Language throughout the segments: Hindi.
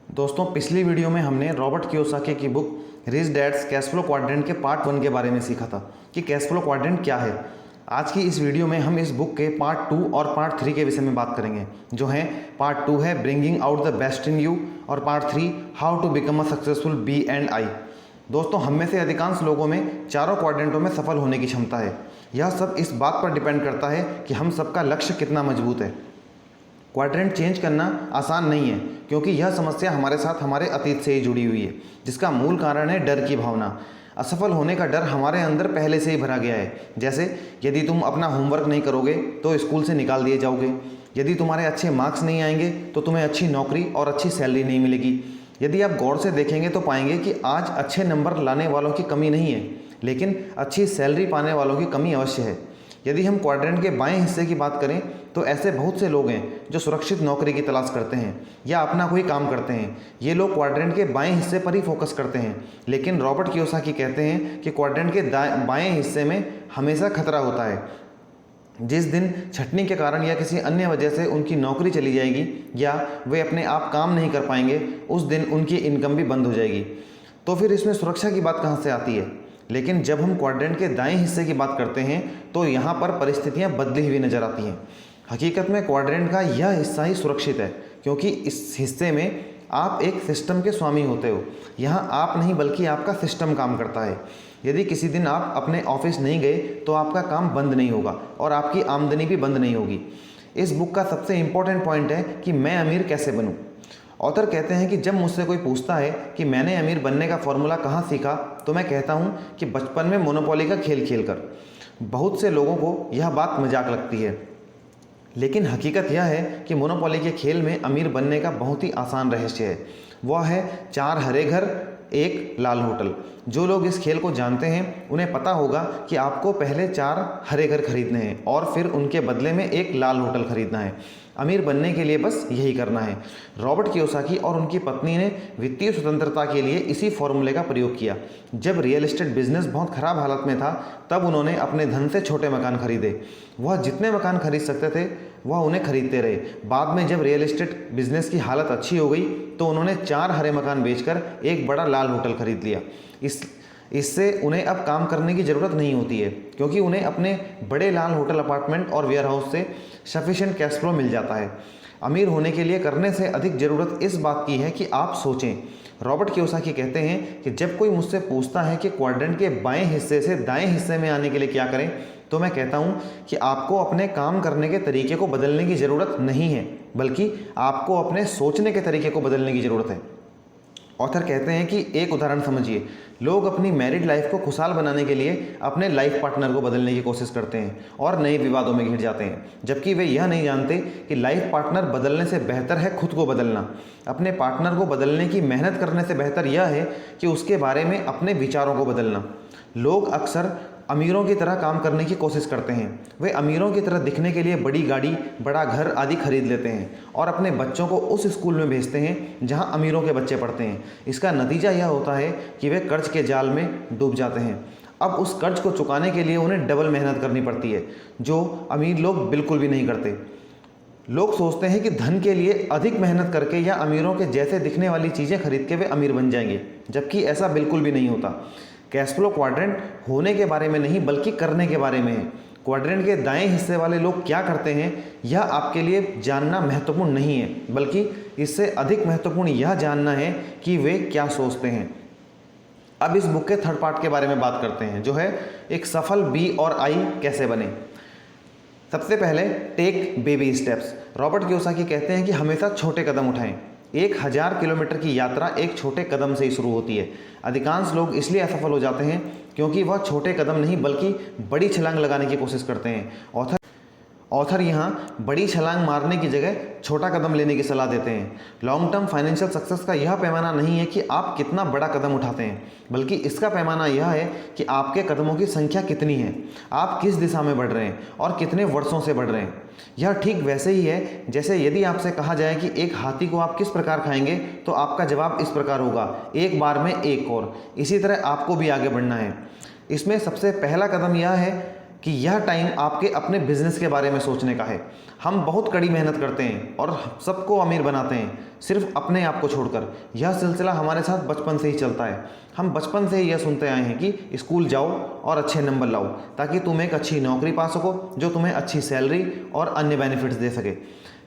दोस्तों, पिछली वीडियो में हमने रॉबर्ट कियोसाकी की book Rich Dad's Cashflow Quadrant के पार्ट 1 के बारे में सीखा था कि कैश फ्लो क्वाड्रेंट क्या है। आज की इस वीडियो में हम इस बुक के पार्ट 2 और पार्ट 3 के विषय में बात करेंगे। जो है पार्ट 2 है bringing out the best in you और part 3 how to become a successful B and I. दोस्तों, हम में से अधिकांश लोगों में चारों क्वाड्रेंटों में सफल होने की क्षमता है। यह सब इस बात पर डिपेंड करता है कि हम सबका लक्ष्य कितना मजबूत है। क्वाड्रेंट चेंज करना आसान नहीं है, क्योंकि यह समस्या हमारे साथ हमारे अतीत से ही जुड़ी हुई है, जिसका मूल कारण है डर की भावना। असफल होने का डर हमारे अंदर पहले से ही भरा गया है। जैसे यदि तुम अपना होमवर्क नहीं करोगे तो स्कूल से निकाल दिए जाओगे, यदि तुम्हारे अच्छे मार्क्स नहीं आएंगे तो तुम्हें अच्छी नौकरी और अच्छी सैलरी नहीं मिलेगी। यदि आप गौर से देखेंगे तो पाएंगे कि आज अच्छे नंबर लाने वालों की कमी नहीं है, लेकिन अच्छी सैलरी पाने वालों की कमी अवश्य है। यदि हम क्वाड्रेंट के बाएं हिस्से की बात करें तो ऐसे बहुत से लोग हैं जो सुरक्षित नौकरी की तलाश करते हैं या अपना कोई काम करते हैं। ये लोग क्वाड्रेंट के बाएं हिस्से पर ही फोकस करते हैं, लेकिन रॉबर्ट कियोसाकी कहते हैं कि क्वाड्रेंट के बाएं हिस्से में हमेशा खतरा होता है। जिस दिन छटनी के कारण या किसी अन्य वजह से उनकी नौकरी चली जाएगी या वे अपने आप काम नहीं कर पाएंगे, उस दिन उनकी इनकम भी बंद हो जाएगी। तो फिर इसमें सुरक्षा की बात कहाँ से आती है? लेकिन जब हम क्वाड्रेंट के दाएं हिस्से की बात करते हैं तो यहाँ पर परिस्थितियाँ बदली हुई नजर आती हैं। हकीकत में क्वाड्रेंट का यह हिस्सा ही सुरक्षित है, क्योंकि इस हिस्से में आप एक सिस्टम के स्वामी होते हो। यहाँ आप नहीं बल्कि आपका सिस्टम काम करता है। यदि किसी दिन आप अपने ऑफिस नहीं गए तो आपका काम बंद नहीं होगा और आपकी आमदनी भी बंद नहीं होगी। इस बुक का सबसे इम्पोर्टेंट पॉइंट है कि मैं अमीर कैसे बनूँ। ऑथर कहते हैं कि जब मुझसे कोई पूछता है कि मैंने अमीर बनने का फॉर्मूला कहाँ सीखा, तो मैं कहता हूँ कि बचपन में मोनोपोली का खेल खेलकर। बहुत से लोगों को यह बात मजाक लगती है, लेकिन हकीकत यह है कि मोनोपोली के खेल में अमीर बनने का बहुत ही आसान रहस्य है। वह है 4 हरे घर, 1 लाल होटल। जो लोग इस खेल को जानते हैं उन्हें पता होगा कि आपको पहले 4 हरे घर खरीदने हैं और फिर उनके बदले में 1 लाल होटल खरीदना है। अमीर बनने के लिए बस यही करना है। रॉबर्ट कियोसाकी और उनकी पत्नी ने वित्तीय स्वतंत्रता के लिए इसी फॉर्मूले का प्रयोग किया। जब रियल एस्टेट बिजनेस बहुत ख़राब हालत में था, तब उन्होंने अपने धन से छोटे मकान खरीदे। वह जितने मकान खरीद सकते थे वह उन्हें खरीदते रहे। बाद में जब रियल एस्टेट बिजनेस की हालत अच्छी हो गई तो उन्होंने 4 हरे मकान बेचकर 1 बड़ा लाल होटल खरीद लिया। इससे उन्हें अब काम करने की ज़रूरत नहीं होती है, क्योंकि उन्हें अपने बड़े लाल होटल अपार्टमेंट और वेयर हाउस से सफिशिएंट कैश फ्लो मिल जाता है। अमीर होने के लिए करने से अधिक ज़रूरत इस बात की है कि आप सोचें। रॉबर्ट कियोसाकी कहते हैं कि जब कोई मुझसे पूछता है कि क्वाड्रेंट के बाएं हिस्से से दाएं हिस्से में आने के लिए क्या करें, तो मैं कहता हूं कि आपको अपने काम करने के तरीके को बदलने की ज़रूरत नहीं है, बल्कि आपको अपने सोचने के तरीके को बदलने की ज़रूरत है। ऑथर कहते हैं कि एक उदाहरण समझिए। लोग अपनी मैरिड लाइफ को खुशहाल बनाने के लिए अपने लाइफ पार्टनर को बदलने की कोशिश करते हैं और नए विवादों में घिर जाते हैं, जबकि वे यह नहीं जानते कि लाइफ पार्टनर बदलने से बेहतर है खुद को बदलना। अपने पार्टनर को बदलने की मेहनत करने से बेहतर यह है कि उसके बारे में अपने विचारों को बदलना। लोग अक्सर अमीरों की तरह काम करने की कोशिश करते हैं। वे अमीरों की तरह दिखने के लिए बड़ी गाड़ी, बड़ा घर आदि खरीद लेते हैं और अपने बच्चों को उस स्कूल में भेजते हैं जहां अमीरों के बच्चे पढ़ते हैं। इसका नतीजा यह होता है कि वे कर्ज के जाल में डूब जाते हैं। अब उस कर्ज को चुकाने के लिए उन्हें डबल मेहनत करनी पड़ती है, जो अमीर लोग बिल्कुल भी नहीं करते। लोग सोचते हैं कि धन के लिए अधिक मेहनत करके या अमीरों के जैसे दिखने वाली चीज़ें खरीद के वे अमीर बन जाएंगे, जबकि ऐसा बिल्कुल भी नहीं होता। कैश फ्लो क्वाड्रेंट होने के बारे में नहीं बल्कि करने के बारे में है। क्वाड्रेंट के दाएं हिस्से वाले लोग क्या करते हैं यह आपके लिए जानना महत्वपूर्ण नहीं है, बल्कि इससे अधिक महत्वपूर्ण यह जानना है कि वे क्या सोचते हैं। अब इस बुक के थर्ड पार्ट के बारे में बात करते हैं, जो है एक सफल बी और आई कैसे बने। सबसे पहले take baby steps. Robert Kiyosaki कहते हैं कि हमेशा छोटे कदम उठाएं। 1000 किलोमीटर की यात्रा एक छोटे कदम से ही शुरू होती है। अधिकांश लोग इसलिए असफल हो जाते हैं क्योंकि वह छोटे कदम नहीं बल्कि बड़ी छलांग लगाने की कोशिश करते हैं। ऑथर यहाँ बड़ी छलांग मारने की जगह छोटा कदम लेने की सलाह देते हैं। लॉन्ग टर्म फाइनेंशियल सक्सेस का यह पैमाना नहीं है कि आप कितना बड़ा कदम उठाते हैं, बल्कि इसका पैमाना यह है कि आपके कदमों की संख्या कितनी है, आप किस दिशा में बढ़ रहे हैं और कितने वर्षों से बढ़ रहे हैं। यह ठीक वैसे ही है जैसे यदि आपसे कहा जाए कि एक हाथी को आप किस प्रकार खाएंगे, तो आपका जवाब इस प्रकार होगा, एक बार में एक और। इसी तरह आपको भी आगे बढ़ना है। इसमें सबसे पहला कदम यह है कि यह टाइम आपके अपने बिजनेस के बारे में सोचने का है। हम बहुत कड़ी मेहनत करते हैं और सबको अमीर बनाते हैं, सिर्फ अपने आप को छोड़कर। यह सिलसिला हमारे साथ बचपन से ही चलता है। हम बचपन से ही यह सुनते आए हैं कि स्कूल जाओ और अच्छे नंबर लाओ ताकि तुम एक अच्छी नौकरी पा सको जो तुम्हें अच्छी सैलरी और अन्य बेनिफिट्स दे सके।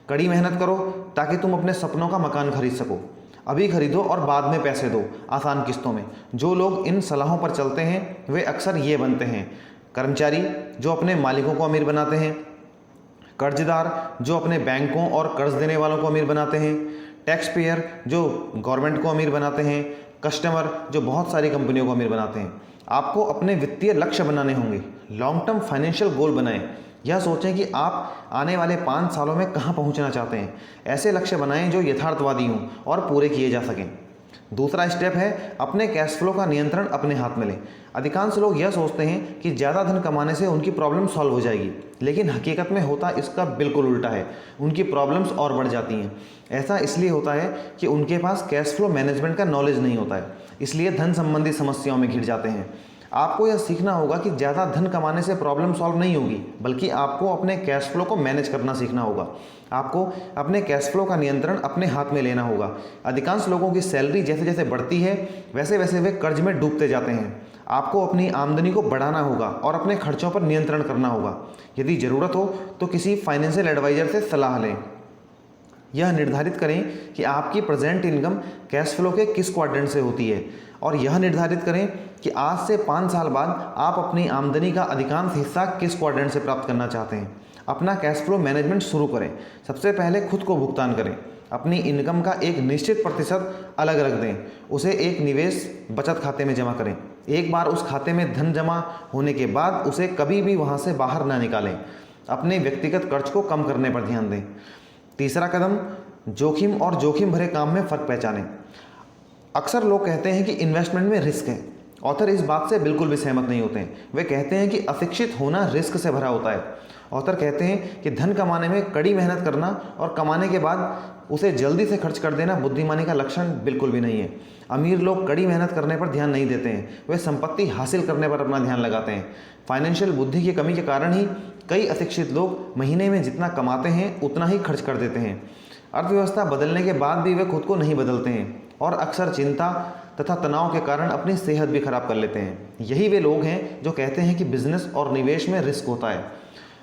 कड़ी मेहनत करो ताकि तुम अपने सपनों का मकान खरीद सको। अभी खरीदो और बाद में पैसे दो, आसान किस्तों में। जो लोग इन सलाहों पर चलते हैं वे अक्सर ये बनते हैं: कर्मचारी जो अपने मालिकों को अमीर बनाते हैं, कर्जदार जो अपने बैंकों और कर्ज देने वालों को अमीर बनाते हैं, टैक्स पेयर जो गवर्नमेंट को अमीर बनाते हैं, कस्टमर जो बहुत सारी कंपनियों को अमीर बनाते हैं। आपको अपने वित्तीय लक्ष्य बनाने होंगे। लॉन्ग टर्म फाइनेंशियल गोल बनाएं। यह सोचें कि आप आने वाले 5 सालों में कहाँ पहुँचना चाहते हैं। ऐसे लक्ष्य बनाएं जो यथार्थवादी हों और पूरे किए जा सकें। दूसरा स्टेप है अपने कैश फ्लो का नियंत्रण अपने हाथ में लें। अधिकांश लोग यह सोचते हैं कि ज़्यादा धन कमाने से उनकी प्रॉब्लम सॉल्व हो जाएगी, लेकिन हकीकत में होता इसका बिल्कुल उल्टा है। उनकी प्रॉब्लम्स और बढ़ जाती हैं। ऐसा इसलिए होता है कि उनके पास कैश फ्लो मैनेजमेंट का नॉलेज नहीं होता है, इसलिए धन संबंधी समस्याओं में घिर जाते हैं। आपको यह सीखना होगा कि ज़्यादा धन कमाने से प्रॉब्लम सॉल्व नहीं होगी, बल्कि आपको अपने कैश फ्लो को मैनेज करना सीखना होगा। आपको अपने कैश फ्लो का नियंत्रण अपने हाथ में लेना होगा। अधिकांश लोगों की सैलरी जैसे जैसे बढ़ती है वैसे वैसे वे कर्ज में डूबते जाते हैं। आपको अपनी आमदनी को बढ़ाना होगा और अपने खर्चों पर नियंत्रण करना होगा। यदि ज़रूरत हो तो किसी फाइनेंशियल एडवाइज़र से सलाह लें। यह निर्धारित करें कि आपकी प्रेजेंट इनकम कैश फ्लो के किस क्वाड्रेंट से होती है, और यह निर्धारित करें कि आज से 5 साल बाद आप अपनी आमदनी का अधिकांश हिस्सा किस क्वाड्रेंट से प्राप्त करना चाहते हैं। अपना कैश फ्लो मैनेजमेंट शुरू करें। सबसे पहले खुद को भुगतान करें। अपनी इनकम का एक निश्चित प्रतिशत अलग रख दें। उसे एक निवेश बचत खाते में जमा करें। एक बार उस खाते में धन जमा होने के बाद उसे कभी भी वहाँ से बाहर ना निकालें। अपने व्यक्तिगत कर्ज को कम करने पर ध्यान दें। तीसरा कदम, जोखिम और जोखिम भरे काम में फ़र्क पहचानें। अक्सर लोग कहते हैं कि इन्वेस्टमेंट में रिस्क है। ऑथर इस बात से बिल्कुल भी सहमत नहीं होते हैं। वे कहते हैं कि अशिक्षित होना रिस्क से भरा होता है। ऑथर कहते हैं कि धन कमाने में कड़ी मेहनत करना और कमाने के बाद उसे जल्दी से खर्च कर देना बुद्धिमानी का लक्षण बिल्कुल भी नहीं है। अमीर लोग कड़ी मेहनत करने पर ध्यान नहीं देते हैं, वे संपत्ति हासिल करने पर अपना ध्यान लगाते हैं। फाइनेंशियल बुद्धि की कमी के कारण ही कई अशिक्षित लोग महीने में जितना कमाते हैं उतना ही खर्च कर देते हैं। अर्थव्यवस्था बदलने के बाद भी वे खुद को नहीं बदलते हैं और अक्सर चिंता तथा तनाव के कारण अपनी सेहत भी खराब कर लेते हैं। यही वे लोग हैं जो कहते हैं कि बिजनेस और निवेश में रिस्क होता है।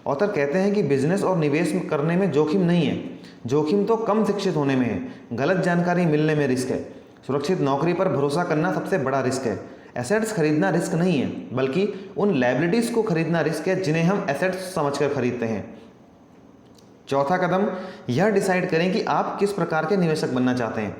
ऑथर कहते हैं कि बिजनेस और निवेश करने में जोखिम नहीं है, जोखिम तो कम शिक्षित होने में है। गलत जानकारी मिलने में रिस्क है। सुरक्षित नौकरी पर भरोसा करना सबसे बड़ा रिस्क है। एसेट्स खरीदना रिस्क नहीं है, बल्कि उन लायबिलिटीज़ को खरीदना रिस्क है जिन्हें हम एसेट्स समझकर खरीदते हैं। चौथा कदम, यह डिसाइड करें कि आप किस प्रकार के निवेशक बनना चाहते हैं।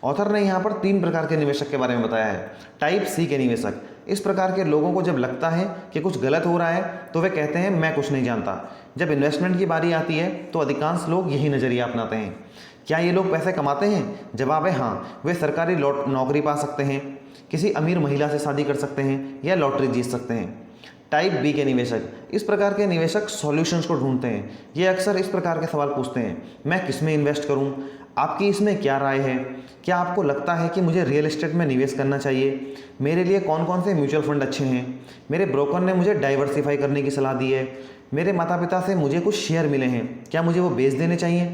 ऑथर ने यहाँ पर 3 प्रकार के निवेशक के बारे में बताया है। टाइप सी के निवेशक। इस प्रकार के लोगों को जब लगता है कि कुछ गलत हो रहा है तो वे कहते हैं मैं कुछ नहीं जानता। जब इन्वेस्टमेंट की बारी आती है तो अधिकांश लोग यही नज़रिया अपनाते हैं। क्या ये लोग पैसे कमाते हैं? जवाब है हाँ। वे सरकारी नौकरी पा सकते हैं, किसी अमीर महिला से शादी कर सकते हैं या लॉटरी जीत सकते हैं। टाइप बी के निवेशक। इस प्रकार के निवेशक सॉल्यूशंस को ढूंढते हैं। ये अक्सर इस प्रकार के सवाल पूछते हैं: मैं किस में इन्वेस्ट करूं? आपकी इसमें क्या राय है? क्या आपको लगता है कि मुझे रियल एस्टेट में निवेश करना चाहिए? मेरे लिए कौन कौन से म्यूचुअल फंड अच्छे हैं? मेरे ब्रोकर ने मुझे डाइवर्सिफाई करने की सलाह दी है। मेरे माता पिता से मुझे कुछ शेयर मिले हैं, क्या मुझे वो बेच देने चाहिए?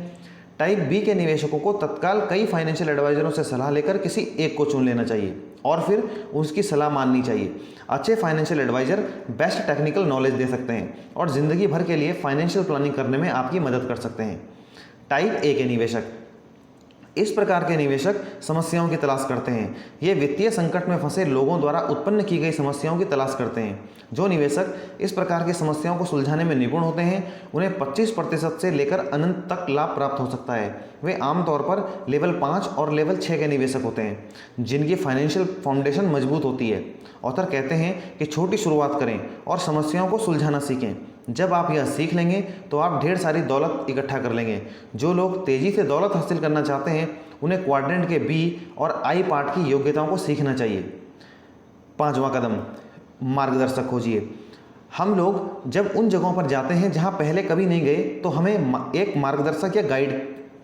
टाइप बी के निवेशकों को तत्काल कई फाइनेंशियल एडवाइजरों से सलाह लेकर किसी एक को चुन लेना चाहिए और फिर उसकी सलाह माननी चाहिए। अच्छे financial advisor best technical knowledge दे सकते हैं और ज़िंदगी भर के लिए फाइनेंशियल प्लानिंग करने में आपकी मदद कर सकते हैं। टाइप ए के निवेशक। इस प्रकार के निवेशक समस्याओं की तलाश करते हैं। ये वित्तीय संकट में फंसे लोगों द्वारा उत्पन्न की गई समस्याओं की तलाश करते हैं। जो निवेशक इस प्रकार की समस्याओं को सुलझाने में निपुण होते हैं उन्हें 25% से लेकर अनंत तक लाभ प्राप्त हो सकता है। वे आमतौर पर लेवल 5 और लेवल 6 के निवेशक होते हैं जिनकी फाइनेंशियल फाउंडेशन मजबूत होती है। ऑथर कहते हैं कि छोटी शुरुआत करें और समस्याओं को सुलझाना सीखें। जब आप यह सीख लेंगे तो आप ढेर सारी दौलत इकट्ठा कर लेंगे। जो लोग तेज़ी से दौलत हासिल करना चाहते हैं उन्हें क्वाड्रेंट के बी और आई पार्ट की योग्यताओं को सीखना चाहिए। 5वां कदम, मार्गदर्शक खोजिए। हम लोग जब उन जगहों पर जाते हैं जहां पहले कभी नहीं गए तो हमें एक मार्गदर्शक या गाइड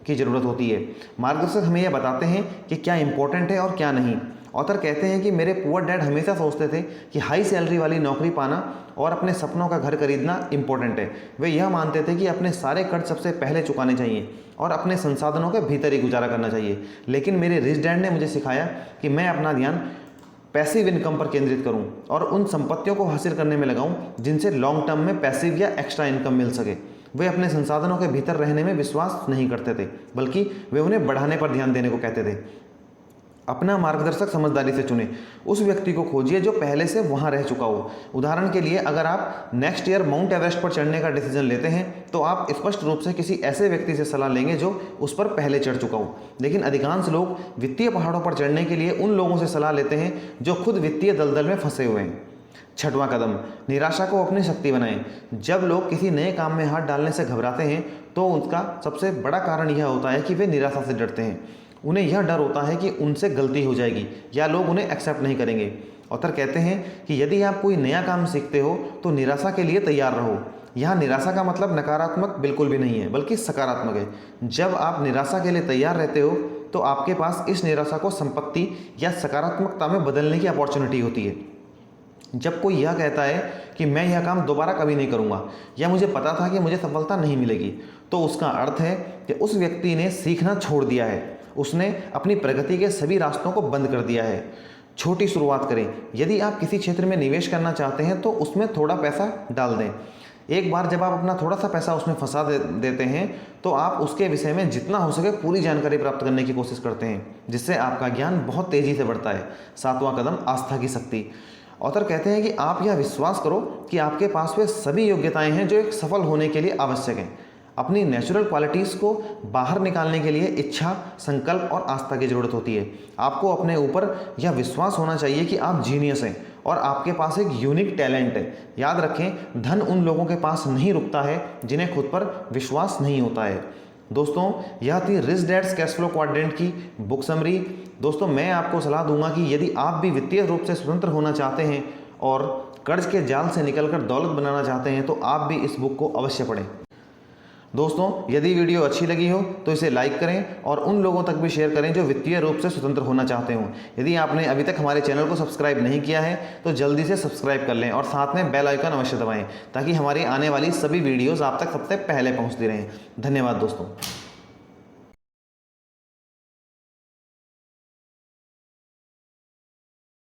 की ज़रूरत होती है। मार्गदर्शक हमें यह बताते हैं कि क्या इम्पोर्टेंट है और क्या नहीं। ऑथर कहते हैं कि मेरे पुअर डैड हमेशा सोचते थे कि हाई सैलरी वाली नौकरी पाना और अपने सपनों का घर खरीदना इंपॉर्टेंट है। वे यह मानते थे कि अपने सारे कर्ज सबसे पहले चुकाने चाहिए और अपने संसाधनों के भीतर ही गुजारा करना चाहिए। लेकिन मेरे रिच डैड ने मुझे सिखाया कि मैं अपना ध्यान पैसिव इनकम पर केंद्रित करूं और उन संपत्तियों को हासिल करने में लगाऊं जिनसे लॉन्ग टर्म में पैसिव या एक्स्ट्रा इनकम मिल सके। वे अपने संसाधनों के भीतर रहने में विश्वास नहीं करते थे, बल्कि वे उन्हें बढ़ाने पर ध्यान देने को कहते थे। अपना मार्गदर्शक समझदारी से चुनें। उस व्यक्ति को खोजिए जो पहले से वहां रह चुका हो। उदाहरण के लिए, अगर आप नेक्स्ट ईयर माउंट एवरेस्ट पर चढ़ने का डिसीजन लेते हैं तो आप स्पष्ट रूप से किसी ऐसे व्यक्ति से सलाह लेंगे जो उस पर पहले चढ़ चुका हो। लेकिन अधिकांश लोग वित्तीय पहाड़ों पर चढ़ने के लिए उन लोगों से सलाह लेते हैं जो खुद वित्तीय दलदल में फंसे हुए हैं। छठवां कदम, निराशा को अपनी शक्ति बनाएं। जब लोग किसी नए काम में हाथ डालने से घबराते हैं तो उनका सबसे बड़ा कारण यह होता है कि वे निराशा से डरते हैं। उन्हें यह डर होता है कि उनसे गलती हो जाएगी या लोग उन्हें एक्सेप्ट नहीं करेंगे। ऑथर कहते हैं कि यदि आप कोई नया काम सीखते हो तो निराशा के लिए तैयार रहो। यहाँ निराशा का मतलब नकारात्मक बिल्कुल भी नहीं है, बल्कि सकारात्मक है। जब आप निराशा के लिए तैयार रहते हो तो आपके पास इस निराशा को संपत्ति या सकारात्मकता में बदलने की अपॉर्चुनिटी होती है। जब कोई यह कहता है कि मैं यह काम दोबारा कभी नहीं करूँगा या मुझे पता था कि मुझे सफलता नहीं मिलेगी, तो उसका अर्थ है कि उस व्यक्ति ने सीखना छोड़ दिया है। उसने अपनी प्रगति के सभी रास्तों को बंद कर दिया है। छोटी शुरुआत करें। यदि आप किसी क्षेत्र में निवेश करना चाहते हैं तो उसमें थोड़ा पैसा डाल दें। एक बार जब आप अपना थोड़ा सा पैसा उसमें फंसा देते हैं तो आप उसके विषय में जितना हो सके पूरी जानकारी प्राप्त करने की कोशिश करते हैं, जिससे आपका ज्ञान बहुत तेज़ी से बढ़ता है। सातवां कदम, आस्था की शक्ति। ऑथर कहते हैं कि आप यह विश्वास करो कि आपके पास वे सभी योग्यताएं हैं जो एक सफल होने के लिए आवश्यक हैं। अपनी नेचुरल क्वालिटीज़ को बाहर निकालने के लिए इच्छा, संकल्प और आस्था की ज़रूरत होती है। आपको अपने ऊपर यह विश्वास होना चाहिए कि आप जीनियस हैं और आपके पास एक यूनिक टैलेंट है। याद रखें, धन उन लोगों के पास नहीं रुकता है जिन्हें खुद पर विश्वास नहीं होता है। दोस्तों, यह थी Rich Dad's Cashflow Quadrant की बुक समरी। दोस्तों, मैं आपको सलाह दूंगा कि यदि आप भी वित्तीय रूप से स्वतंत्र होना चाहते हैं और कर्ज के जाल से निकलकर दौलत बनाना चाहते हैं तो आप भी इस बुक को अवश्य पढ़ें। दोस्तों, यदि वीडियो अच्छी लगी हो तो इसे लाइक करें और उन लोगों तक भी शेयर करें जो वित्तीय रूप से स्वतंत्र होना चाहते हों। यदि आपने अभी तक हमारे चैनल को सब्सक्राइब नहीं किया है तो जल्दी से सब्सक्राइब कर लें और साथ में बेल आइकन अवश्य दबाएं ताकि हमारी आने वाली सभी वीडियोज़ आप तक सबसे पहले पहुँचती रहें। धन्यवाद दोस्तों।